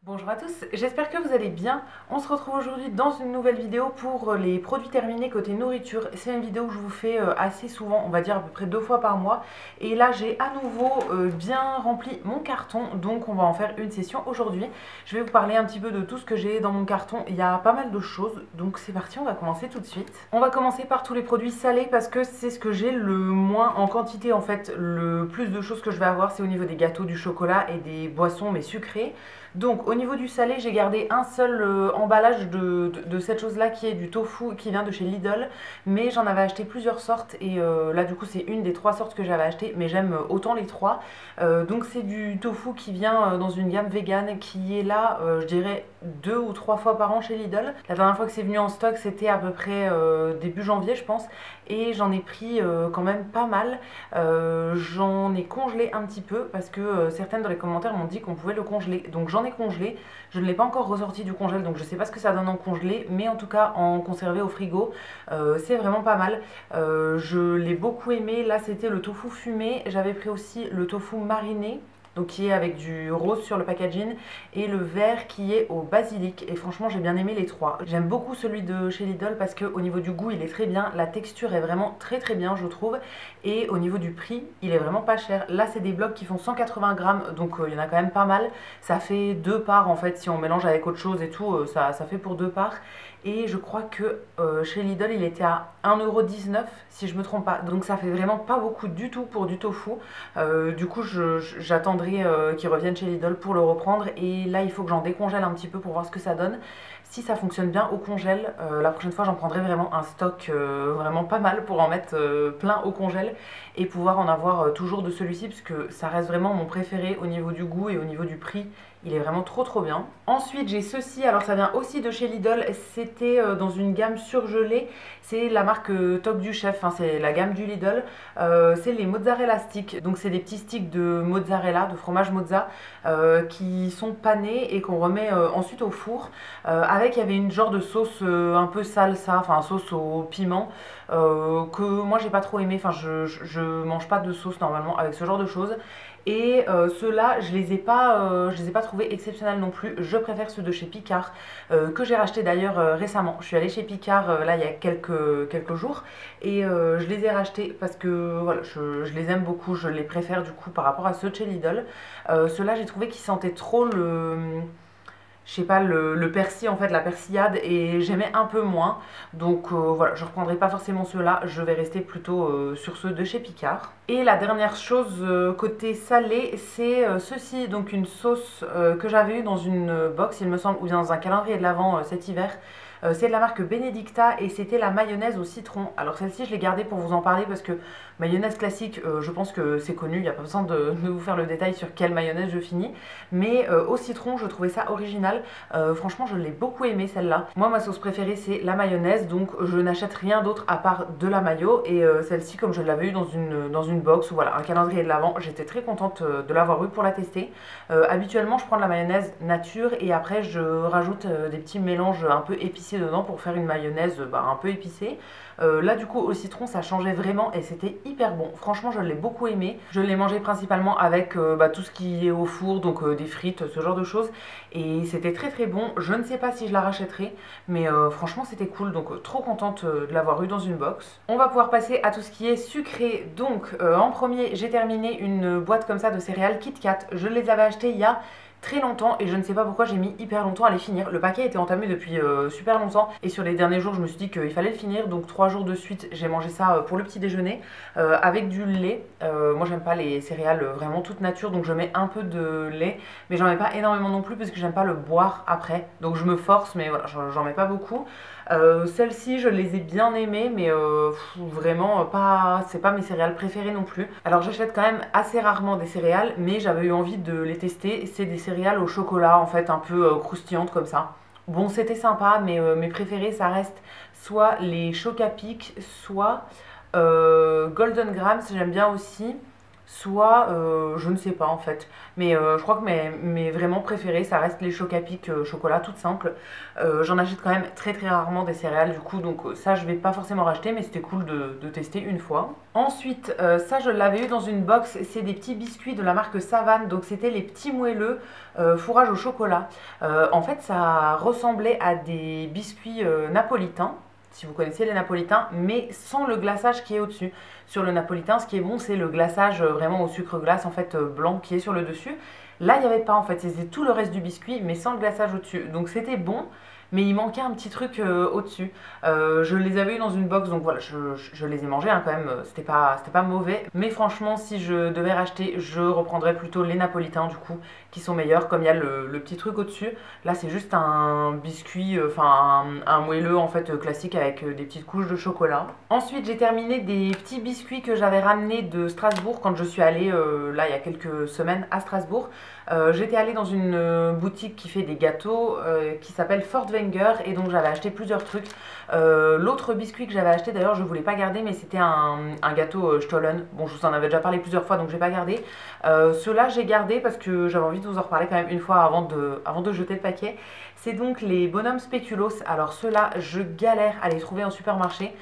Bonjour à tous, j'espère que vous allez bien. On se retrouve aujourd'hui dans une nouvelle vidéo pour les produits terminés côté nourriture. C'est une vidéo que je vous fais assez souvent, on va dire à peu près 2 fois par mois. Et là j'ai à nouveau bien rempli mon carton, donc on va en faire une session aujourd'hui. Je vais vous parler un petit peu de tout ce que j'ai dans mon carton. Il y a pas mal de choses, donc c'est parti, on va commencer tout de suite. On va commencer par tous les produits salés parce que c'est ce que j'ai le moins en quantité en fait. Le plus de choses que je vais avoir, c'est au niveau des gâteaux, du chocolat et des boissons mais sucrées. Donc au niveau du salé, j'ai gardé un seul emballage de cette chose-là qui est du tofu qui vient de chez Lidl. Mais j'en avais acheté plusieurs sortes et là du coup c'est une des 3 sortes que j'avais acheté. Mais j'aime autant les 3. Donc c'est du tofu qui vient dans une gamme vegan qui est là, je dirais 2 ou 3 fois par an chez Lidl. La dernière fois que c'est venu en stock c'était à peu près début janvier je pense. Et j'en ai pris quand même pas mal. J'en ai congelé un petit peu parce que certaines dans les commentaires m'ont dit qu'on pouvait le congeler. Donc j'en ai congelé, je ne l'ai pas encore ressorti du congèle donc je sais pas ce que ça donne en congelé, mais en tout cas en conservé au frigo c'est vraiment pas mal. Je l'ai beaucoup aimé. Là c'était le tofu fumé, j'avais pris aussi le tofu mariné, donc qui est avec du rose sur le packaging, et le vert qui est au basilic. Et franchement j'ai bien aimé les 3. J'aime beaucoup celui de chez Lidl parce qu'au niveau du goût il est très bien, la texture est vraiment très bien je trouve, et au niveau du prix il est vraiment pas cher. Là c'est des blocs qui font 180 grammes, donc il y en a quand même pas mal. Ça fait 2 parts en fait, si on mélange avec autre chose et tout, ça fait pour 2 parts. Et je crois que chez Lidl il était à 1,19€ si je me trompe pas, donc ça fait vraiment pas beaucoup du tout pour du tofu. Du coup j'attendrai qu'ils reviennent chez Lidl pour le reprendre, et là il faut que j'en décongèle un petit peu pour voir ce que ça donne. Si ça fonctionne bien au congèle, la prochaine fois j'en prendrai vraiment un stock vraiment pas mal pour en mettre plein au congèle et pouvoir en avoir toujours de celui-ci, parce que ça reste vraiment mon préféré au niveau du goût et au niveau du prix. Il est vraiment trop bien. Ensuite j'ai ceci, alors ça vient aussi de chez Lidl, c'était dans une gamme surgelée. C'est la marque Top du Chef, hein, c'est la gamme du Lidl. C'est les mozzarella sticks, donc c'est des petits sticks de mozzarella, de fromage mozza, qui sont panés et qu'on remet ensuite au four. Avec, il y avait une genre de sauce un peu salsa, enfin sauce au piment, que moi j'ai pas trop aimé. Enfin je mange pas de sauce normalement avec ce genre de choses. Et ceux-là, je les ai pas trouvés exceptionnels non plus. Je préfère ceux de chez Picard, que j'ai racheté d'ailleurs récemment. Je suis allée chez Picard là il y a quelques jours, et je les ai rachetés parce que voilà, je les aime beaucoup. Je les préfère du coup par rapport à ceux de chez Lidl. Ceux-là, j'ai trouvé qu'ils sentaient trop je sais pas, le persil en fait, la persillade, et j'aimais un peu moins. Donc voilà, je reprendrai pas forcément ceux-là, je vais rester plutôt sur ceux de chez Picard. Et la dernière chose côté salé, c'est ceci, donc une sauce que j'avais eue dans une box il me semble, ou bien dans un calendrier de l'Avent cet hiver. C'est de la marque Benedicta et c'était la mayonnaise au citron. Alors celle-ci je l'ai gardée pour vous en parler parce que mayonnaise classique, je pense que c'est connu, il n'y a pas besoin de vous faire le détail sur quelle mayonnaise je finis. Mais au citron je trouvais ça original. Franchement je l'ai beaucoup aimé celle-là. Moi ma sauce préférée c'est la mayonnaise, donc je n'achète rien d'autre à part de la mayo. Et celle-ci, comme je l'avais eu dans une box ou voilà, un calendrier de l'Avent, j'étais très contente de l'avoir eu pour la tester. Habituellement je prends de la mayonnaise nature et après je rajoute des petits mélanges un peu épicés dedans pour faire une mayonnaise un peu épicée. Là du coup au citron ça changeait vraiment et c'était hyper bon. Franchement je l'ai beaucoup aimé. Je l'ai mangé principalement avec tout ce qui est au four, donc des frites, ce genre de choses. Et c'était très bon. Je ne sais pas si je la rachèterai, mais franchement c'était cool. Donc trop contente de l'avoir eu dans une box. On va pouvoir passer à tout ce qui est sucré. Donc en premier j'ai terminé une boîte comme ça de céréales KitKat. Je les avais achetées il y a très longtemps et je ne sais pas pourquoi j'ai mis hyper longtemps à les finir. Le paquet était entamé depuis super longtemps et sur les derniers jours je me suis dit qu'il fallait le finir, donc 3 jours de suite j'ai mangé ça pour le petit déjeuner avec du lait. Moi j'aime pas les céréales vraiment toute nature, donc je mets un peu de lait, mais j'en mets pas énormément non plus parce que j'aime pas le boire après, donc je me force, mais voilà, j'en mets pas beaucoup. Celles-ci je les ai bien aimées, mais vraiment pas, c'est pas mes céréales préférées non plus. Alors j'achète quand même assez rarement des céréales, mais j'avais eu envie de les tester. C'est des céréales au chocolat en fait, un peu croustillantes comme ça. Bon c'était sympa, mais mes préférées ça reste soit les Chocapic, soit Golden Grams, j'aime bien aussi. soit je ne sais pas en fait. Mais je crois que mes vraiment préférés, ça reste les Choc à Pic chocolat, toutes simples. J'en achète quand même très très rarement des céréales du coup, donc ça je vais pas forcément racheter, mais c'était cool de tester une fois. Ensuite, ça je l'avais eu dans une box, c'est des petits biscuits de la marque Savane, donc c'était les petits moelleux fourrage au chocolat. En fait, ça ressemblait à des biscuits napolitains, si vous connaissez les napolitains, mais sans le glaçage qui est au-dessus. Sur le napolitain, ce qui est bon, c'est le glaçage vraiment au sucre glace, en fait, blanc qui est sur le dessus. Là, il n'y avait pas, en fait, c'était tout le reste du biscuit, mais sans le glaçage au-dessus. Donc c'était bon, mais il manquait un petit truc au-dessus. Je les avais eu dans une box, donc voilà, je les ai mangés hein, quand même, c'était pas mauvais. Mais franchement, si je devais racheter, je reprendrais plutôt les napolitains du coup, qui sont meilleurs, comme il y a le petit truc au-dessus. Là, c'est juste un biscuit, enfin un moelleux en fait classique avec des petites couches de chocolat. Ensuite, j'ai terminé des petits biscuits que j'avais ramenés de Strasbourg quand je suis allée là il y a quelques semaines à Strasbourg. J'étais allée dans une boutique qui fait des gâteaux qui s'appelle Fortwenger et donc j'avais acheté plusieurs trucs. L'autre biscuit que j'avais acheté d'ailleurs je voulais pas garder, mais c'était un gâteau Stollen. Bon, je vous en avais déjà parlé plusieurs fois donc j'ai pas gardé. Ceux-là j'ai gardé parce que j'avais envie de vous en reparler quand même une fois avant de jeter le paquet. C'est donc les bonhommes spéculoos. Alors ceux-là je galère à les trouver en supermarché.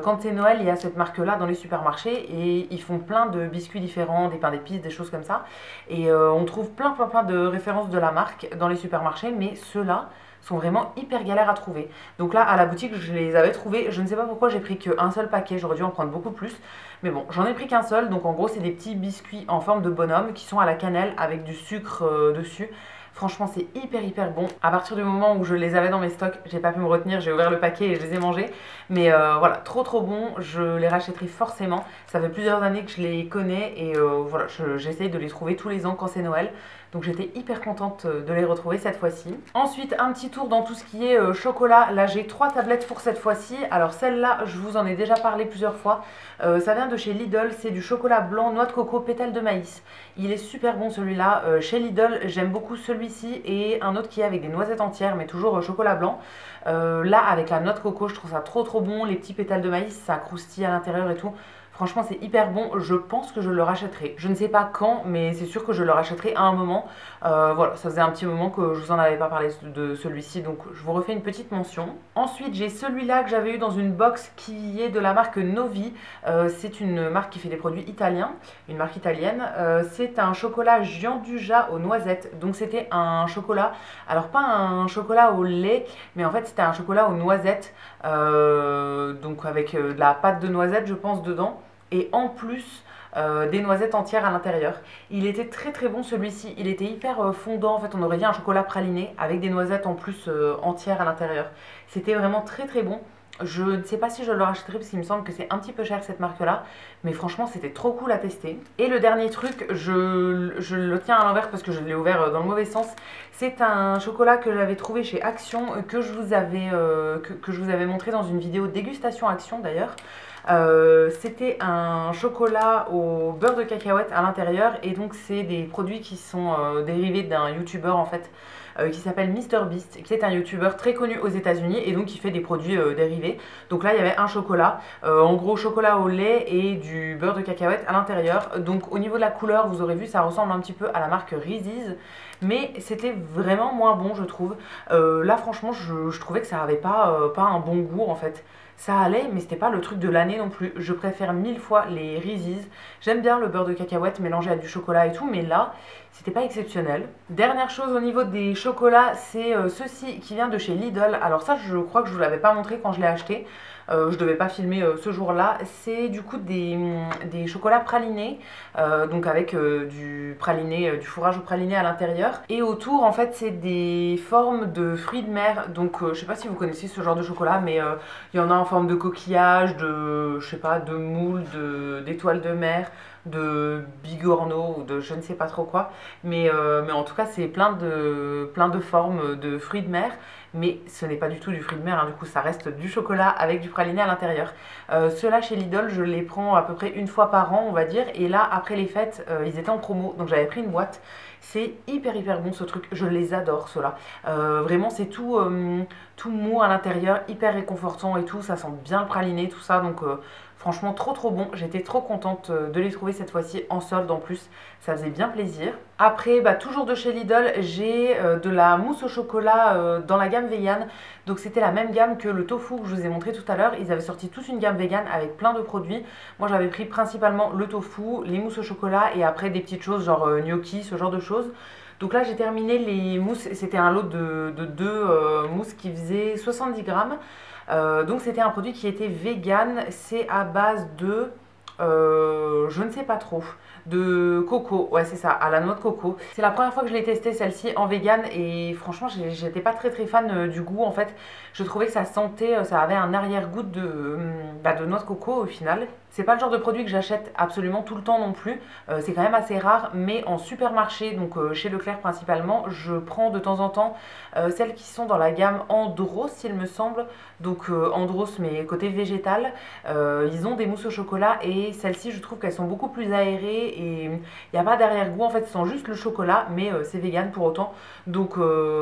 Quand c'est Noël, il y a cette marque-là dans les supermarchés et ils font plein de biscuits différents, des pains d'épices, des choses comme ça. Et on trouve plein de références de la marque dans les supermarchés, mais ceux-là sont vraiment hyper galères à trouver. Donc là, à la boutique, je les avais trouvés. Je ne sais pas pourquoi j'ai pris qu'un seul paquet, j'aurais dû en prendre beaucoup plus. Mais bon, j'en ai pris qu'un seul. Donc en gros, c'est des petits biscuits en forme de bonhomme qui sont à la cannelle avec du sucre dessus. Franchement, c'est hyper bon. À partir du moment où je les avais dans mes stocks, j'ai pas pu me retenir, j'ai ouvert le paquet et je les ai mangés. Mais voilà, trop bon, je les rachèterai forcément. Ça fait plusieurs années que je les connais et voilà, j'essaye de les trouver tous les ans quand c'est Noël. Donc j'étais hyper contente de les retrouver cette fois-ci. Ensuite, un petit tour dans tout ce qui est chocolat. Là, j'ai 3 tablettes pour cette fois-ci. Alors celle-là, je vous en ai déjà parlé plusieurs fois. Ça vient de chez Lidl, c'est du chocolat blanc, noix de coco, pétales de maïs. Il est super bon celui-là. Chez Lidl, j'aime beaucoup celui-ci et un autre qui est avec des noisettes entières, mais toujours chocolat blanc. Là, avec la noix de coco, je trouve ça trop bon. Les petits pétales de maïs, ça croustille à l'intérieur et tout. Franchement, c'est hyper bon. Je pense que je le rachèterai. Je ne sais pas quand, mais c'est sûr que je le rachèterai à un moment. Voilà, ça faisait un petit moment que je vous en avais pas parlé de celui-ci, donc je vous refais une petite mention. Ensuite, j'ai celui-là que j'avais eu dans une box qui est de la marque Novi. C'est une marque qui fait des produits italiens, une marque italienne. C'est un chocolat Gianduja aux noisettes. Donc c'était un chocolat, alors pas un chocolat au lait, mais en fait c'était un chocolat aux noisettes. Donc avec de la pâte de noisette, je pense, dedans. Et en plus des noisettes entières à l'intérieur. Il était très bon celui-ci, il était hyper fondant, en fait on aurait dit un chocolat praliné avec des noisettes en plus entières à l'intérieur. C'était vraiment très bon. Je ne sais pas si je le rachèterai parce qu'il me semble que c'est un petit peu cher cette marque là, mais franchement c'était trop cool à tester. Et le dernier truc, je le tiens à l'envers parce que je l'ai ouvert dans le mauvais sens. C'est un chocolat que j'avais trouvé chez Action, que je vous avais montré dans une vidéo dégustation Action d'ailleurs. C'était un chocolat au beurre de cacahuète à l'intérieur et donc c'est des produits qui sont dérivés d'un youtubeur en fait qui s'appelle MrBeast, qui est un youtubeur très connu aux États-Unis et donc qui fait des produits dérivés. Donc là il y avait un chocolat, en gros chocolat au lait et du beurre de cacahuète à l'intérieur. Donc au niveau de la couleur, vous aurez vu, ça ressemble un petit peu à la marque Reese's, mais c'était vraiment moins bon je trouve. Là franchement je trouvais que ça avait pas un bon goût en fait. Ça allait, mais c'était pas le truc de l'année non plus. Je préfère 1000 fois les Reese's. J'aime bien le beurre de cacahuète mélangé à du chocolat et tout, mais là, c'était pas exceptionnel. Dernière chose au niveau des chocolats, c'est ceci qui vient de chez Lidl. Alors ça, je crois que je vous l'avais pas montré quand je l'ai acheté. Je devais pas filmer ce jour-là. C'est du coup des chocolats pralinés, donc avec du praliné, du fourrage au praliné à l'intérieur. Et autour, en fait, c'est des formes de fruits de mer. Donc, je sais pas si vous connaissez ce genre de chocolat, mais il y en a en forme de coquillage, de, je sais pas, de moule, d'étoiles de mer, de bigorneau ou de je ne sais pas trop quoi. Mais en tout cas, c'est plein de formes de fruits de mer. Mais ce n'est pas du tout du fruit de mer, hein, du coup ça reste du chocolat avec du praliné à l'intérieur. Ceux-là chez Lidl, je les prends à peu près une fois par an on va dire, et là après les fêtes ils étaient en promo, donc j'avais pris une boîte. C'est hyper bon ce truc, je les adore ceux-là. Vraiment c'est tout mou à l'intérieur, hyper réconfortant et tout, ça sent bien le praliné, tout ça, donc Franchement trop bon, j'étais trop contente de les trouver cette fois-ci en solde en plus, ça faisait bien plaisir. Après, toujours de chez Lidl, j'ai de la mousse au chocolat dans la gamme vegan. Donc c'était la même gamme que le tofu que je vous ai montré tout à l'heure. Ils avaient sorti tous une gamme vegan avec plein de produits. Moi j'avais pris principalement le tofu, les mousses au chocolat et après des petites choses genre gnocchi, ce genre de choses. Donc là j'ai terminé les mousses, c'était un lot de deux mousses qui faisaient 70 grammes. Donc c'était un produit qui était vegan, c'est à base de, je ne sais pas trop, de coco, ouais c'est ça, à la noix de coco. C'est la première fois que je l'ai testé celle-ci en vegan et franchement j'étais pas très fan du goût en fait. Je trouvais que ça sentait, ça avait un arrière-goût de noix de coco au final. C'est pas le genre de produit que j'achète absolument tout le temps non plus, c'est quand même assez rare, mais en supermarché, donc chez Leclerc principalement, je prends de temps en temps celles qui sont dans la gamme Andros il me semble, donc Andros mais côté végétal, ils ont des mousses au chocolat et celles-ci je trouve qu'elles sont beaucoup plus aérées et il n'y a pas d'arrière-goût en fait, ça sent juste le chocolat mais c'est vegan pour autant, donc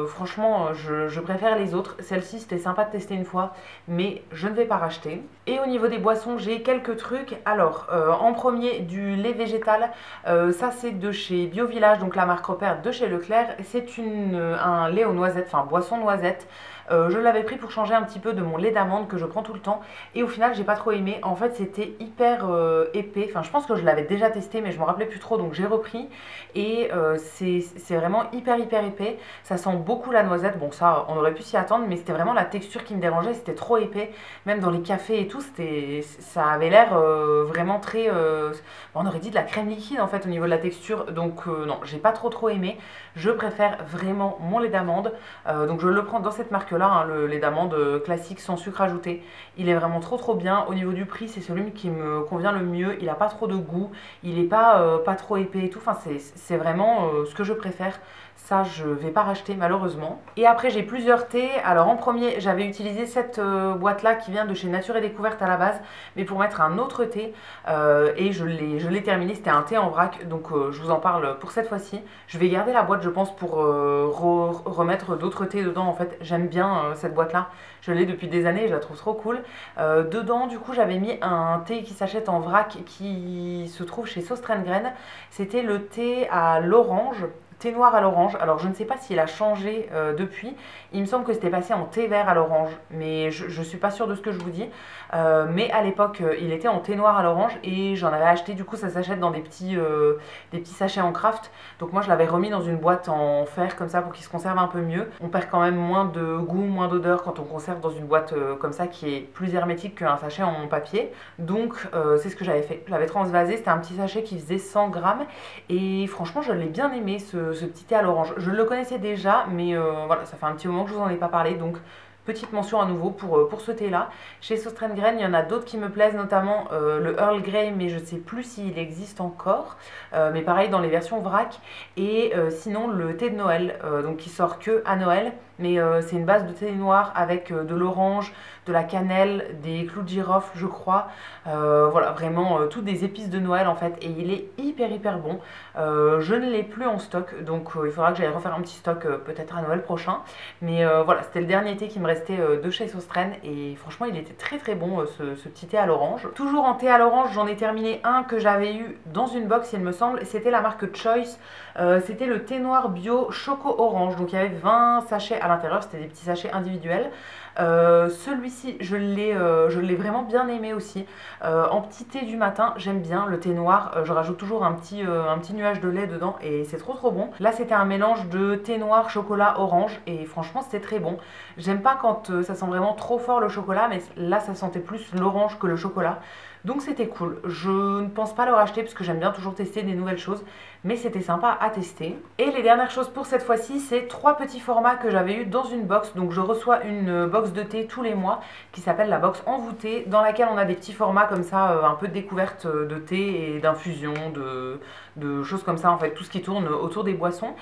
franchement je préfère les autres. Celle-ci c'était sympa de tester une fois mais je ne vais pas racheter. Et au niveau des boissons j'ai quelques trucs. Alors en premier du lait végétal, ça c'est de chez Bio Village, donc la marque repère de chez Leclerc. C'est un lait aux noisettes, enfin boisson noisette. Je l'avais pris pour changer un petit peu de mon lait d'amande que je prends tout le temps et au final j'ai pas trop aimé. En fait c'était hyper épais, enfin je pense que je l'avais déjà testé mais je me rappelais plus trop donc j'ai repris et c'est vraiment hyper épais. Ça sent beaucoup la noisette, bon ça on aurait pu s'y attendre mais c'était vraiment la texture qui me dérangeait, c'était trop épais. Même dans les cafés et tout ça avait l'air vraiment très, on aurait dit de la crème liquide en fait au niveau de la texture, donc non j'ai pas trop aimé. Je préfère vraiment mon lait d'amande, donc je le prends dans cette marque là, hein, le lait d'amande classique sans sucre ajouté. Il est vraiment trop bien. Au niveau du prix c'est celui qui me convient le mieux, il a pas trop de goût, il est pas trop épais et tout, enfin c'est vraiment ce que je préfère. Ça je vais pas racheter malheureusement. Et après j'ai plusieurs thés. Alors en premier j'avais utilisé cette boîte là qui vient de chez Nature et Découverte à la base, mais pour mettre un autre thé et je l'ai terminé. C'était un thé en vrac, donc je vous en parle pour cette fois-ci. Je vais garder la boîte je pense pour remettre d'autres thés dedans. En fait j'aime bien cette boîte là, je l'ai depuis des années et je la trouve trop cool. Dedans du coup j'avais mis un thé qui s'achète en vrac qui se trouve chez Sauce Graine. C'était le thé à l'orange, thé noir à l'orange. Alors je ne sais pas s'il a changé depuis. Il me semble que c'était passé en thé vert à l'orange, mais je suis pas sûre de ce que je vous dis. Mais à l'époque il était en thé noir à l'orange et j'en avais acheté. Du coup ça s'achète dans des petits sachets en craft. Donc moi je l'avais remis dans une boîte en fer comme ça pour qu'il se conserve un peu mieux. On perd quand même moins de goût, moins d'odeur quand on conserve dans une boîte comme ça qui est plus hermétique qu'un sachet en papier. Donc c'est ce que j'avais fait. Je l'avais transvasé, c'était un petit sachet qui faisait 100 grammes et franchement je l'ai bien aimé ce petit thé à l'orange. Je le connaissais déjà mais voilà, ça fait un petit moment que je vous en ai pas parlé, donc petite mention à nouveau pour ce thé là. Chez Sauce Graine, il y en a d'autres qui me plaisent, notamment le Earl Grey, mais je sais plus s'il existe encore, mais pareil dans les versions vrac. Et sinon le thé de Noël, donc qui sort que à Noël, mais c'est une base de thé noir avec de l'orange, de la cannelle, des clous de girofle je crois, voilà vraiment toutes des épices de Noël en fait, et il est hyper bon. Je ne l'ai plus en stock, donc il faudra que j'aille refaire un petit stock peut-être à Noël prochain, mais voilà c'était le dernier thé qui me restait de chez Sauce Graine et franchement il était très bon ce petit thé à l'orange. Toujours en thé à l'orange, j'en ai terminé un que j'avais eu dans une box il me semble, c'était la marque Choice, c'était le thé noir bio choco orange, donc il y avait 20 sachets à l'intérieur, c'était des petits sachets individuels. Celui-ci je l'ai vraiment bien aimé aussi, en petit thé du matin j'aime bien le thé noir, je rajoute toujours un petit nuage de lait dedans et c'est trop bon. Là c'était un mélange de thé noir chocolat orange et franchement c'était très bon. J'aime pas quand ça sent vraiment trop fort le chocolat, mais là ça sentait plus l'orange que le chocolat. Donc c'était cool. Je ne pense pas le racheter parce que j'aime bien toujours tester des nouvelles choses, mais c'était sympa à tester. Et les dernières choses pour cette fois-ci, c'est 3 petits formats que j'avais eu dans une box. Donc je reçois une box de thé tous les mois qui s'appelle la box envoûtée, dans laquelle on a des petits formats comme ça, un peu de découverte de thé et d'infusion, de choses comme ça en fait, tout ce qui tourne autour des boissons.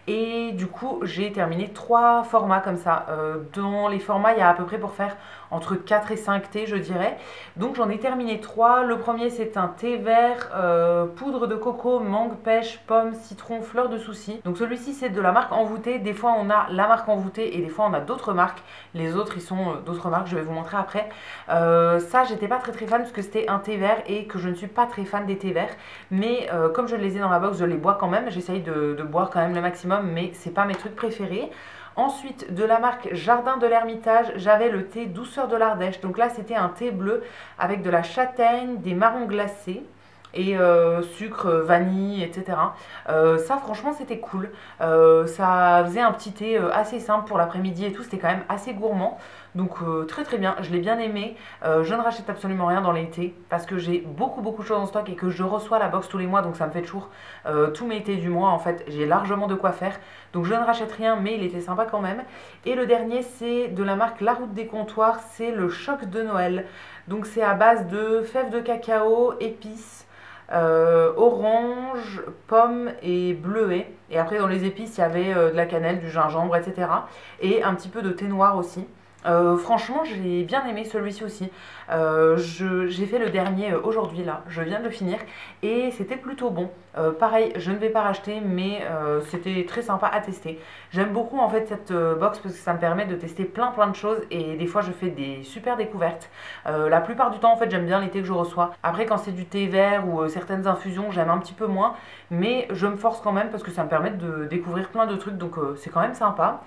Et du coup j'ai terminé 3 formats comme ça. Dans les formats il y a à peu près pour faire entre 4 et 5 thés je dirais. Donc j'en ai terminé 3. 3. Le premier c'est un thé vert, poudre de coco, mangue, pêche, pomme, citron, fleur de souci. Donc celui-ci c'est de la marque Envoûtée. Des fois on a la marque Envoûtée et des fois on a d'autres marques. Les autres ils sont d'autres marques, je vais vous montrer après. Ça j'étais pas très fan parce que c'était un thé vert et que je ne suis pas très fan des thés verts. Mais comme je les ai dans la box, je les bois quand même. J'essaye de boire quand même le maximum, mais c'est pas mes trucs préférés. Ensuite, de la marque Jardin de l'Ermitage, j'avais le thé Douceur de l'Ardèche. Donc là, c'était un thé bleu avec de la châtaigne, des marrons glacés et sucre, vanille, etc. Ça, franchement, c'était cool. Ça faisait un petit thé assez simple pour l'après-midi et tout. C'était quand même assez gourmand. Donc très bien, je l'ai bien aimé. Je ne rachète absolument rien dans les thés parce que j'ai beaucoup de choses en stock et que je reçois la box tous les mois. Donc ça me fait toujours tous mes thés du mois. En fait, j'ai largement de quoi faire. Donc je ne rachète rien, mais il était sympa quand même. Et le dernier, c'est de la marque La Route des Comptoirs. C'est le Choc de Noël. Donc c'est à base de fèves de cacao, épices, orange, pomme et bleuet. Et après dans les épices il y avait de la cannelle, du gingembre, etc. Et un petit peu de thé noir aussi. Franchement j'ai bien aimé celui-ci aussi. J'ai fait le dernier aujourd'hui là, je viens de le finir et c'était plutôt bon. Pareil, je ne vais pas racheter mais c'était très sympa à tester. J'aime beaucoup en fait cette box parce que ça me permet de tester plein de choses et des fois je fais des super découvertes. La plupart du temps en fait j'aime bien les thés que je reçois. Après quand c'est du thé vert ou certaines infusions j'aime un petit peu moins, mais je me force quand même parce que ça me permet de découvrir plein de trucs, donc c'est quand même sympa.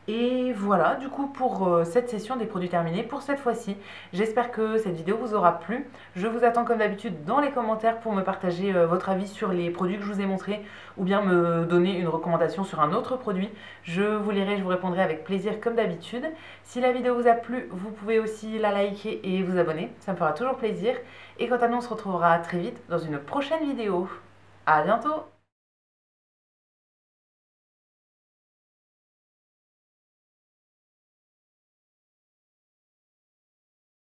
Et voilà, du coup pour cette session des produits terminés, pour cette fois-ci, j'espère que cette vidéo vous aura plu. Je vous attends comme d'habitude dans les commentaires pour me partager votre avis sur les produits que je vous ai montrés ou bien me donner une recommandation sur un autre produit. Je vous lirai, je vous répondrai avec plaisir comme d'habitude. Si la vidéo vous a plu, vous pouvez aussi la liker et vous abonner, ça me fera toujours plaisir. Et quant à nous, on se retrouvera très vite dans une prochaine vidéo. À bientôt!